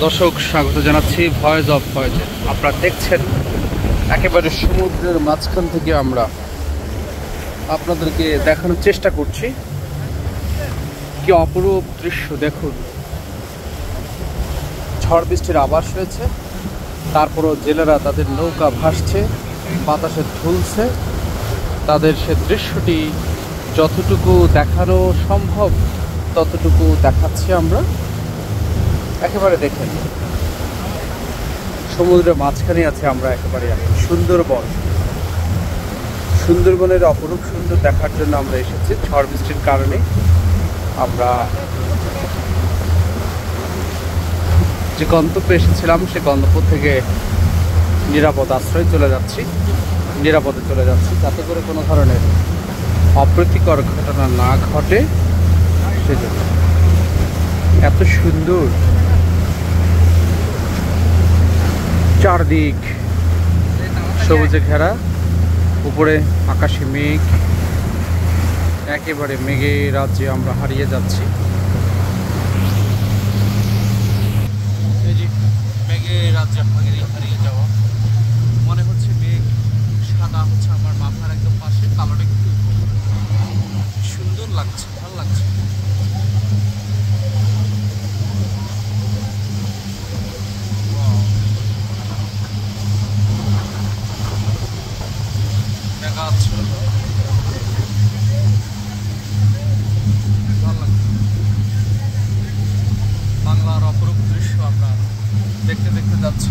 দর্শক স্বাগত জানাচ্ছি ভয়েস অফ ভয়েজে। আপনারা দেখছেন একেবারে সমুদ্রের মাঝখান থেকে আমরা আপনাদেরকে দেখানোর চেষ্টা করছি। কি অপরূপ দৃশ্য দেখুন। ঝড় বৃষ্টির আভাস রয়েছে, তারপরও জেলেরা তাদের নৌকা ভাসছে, বাতাসে ঝুলছে। তাদের সে দৃশ্যটি যতটুকু দেখানো সম্ভব ততটুকু দেখাচ্ছি আমরা। একেবারে দেখেন, সমুদ্রের মাঝখানে আছে আমরা একেবারে সুন্দরবন। সুন্দরবনের অপরূপ সুন্দর দেখার জন্য আমরা এসেছি। ঝড় বৃষ্টির কারণে আমরা যে গন্তব্যে এসেছিলাম সে গন্তব্য থেকে নিরাপদ আশ্রয়ে চলে যাচ্ছি, নিরাপদে চলে যাচ্ছি, যাতে করে কোনো ধরনের অপ্রীতিকর ঘটনা না ঘটে সেজন্য। এত সুন্দর চারদিক সবুজে ঘেরা, উপরে আকাশে মেঘ, একেবারে মেঘের রাজ্যে আমরা হারিয়ে যাচ্ছি। এই যে মেঘের রাজ্যে হারিয়ে যাওয়া, মনে হচ্ছে মেঘ সাদা হচ্ছে আমার মাথার একদম পাশে, কালোটা কিন্তু সুন্দর লাগছে, ভালো লাগছে। বাংলার অপরূপ দৃশ্য আমরা দেখতে দেখতে যাচ্ছি।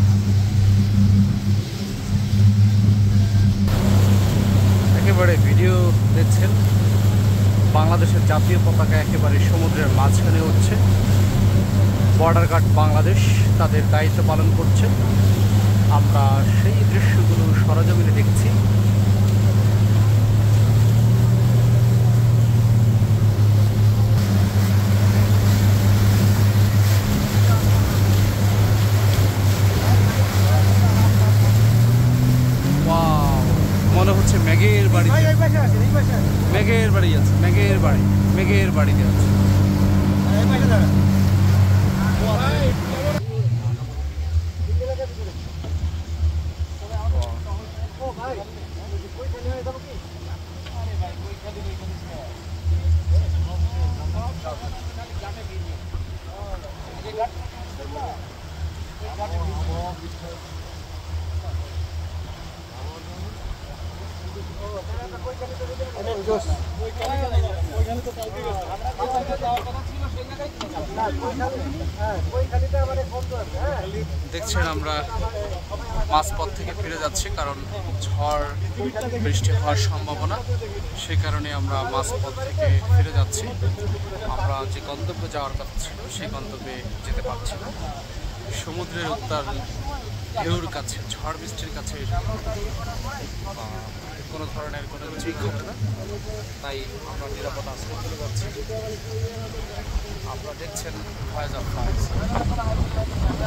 একেবারে ভিডিও দেখছেন, বাংলাদেশের জাতীয় পতাকা একেবারে সমুদ্রের মাঝখানে উঠছে। বর্ডার গার্ড বাংলাদেশ তাদের দায়িত্ব পালন করছে। আমরা সেই দৃশ্যগুলো সরজমিনে দেখছি। মনে হচ্ছে মেঘের বাড়ি, মেঘের বাড়ি আছে, মেঘের বাড়ি, মেঘের বাড়িতে আছে। দেখছেন আমরা মাঝপথ থেকে ফিরে যাচ্ছি, কারণ ঝড় বৃষ্টি হওয়ার সম্ভাবনা, সে কারণে আমরা মাঝপথ থেকে ফিরে যাচ্ছি। আমরা যে গন্তব্যে যাওয়ার কথা ছিল সেই গন্তব্যে যেতে পারছি না। সমুদ্রের উত্তাল ঢেউর কাছে, ঝড় বৃষ্টির কাছে কোনো ধরনের কোনো কিছুই ঘটে না, তাই আমরা নিরাপদ আশ্রয় চলে যাচ্ছি। আপনারা দেখছেন ভয়েস অফ ভয়েস।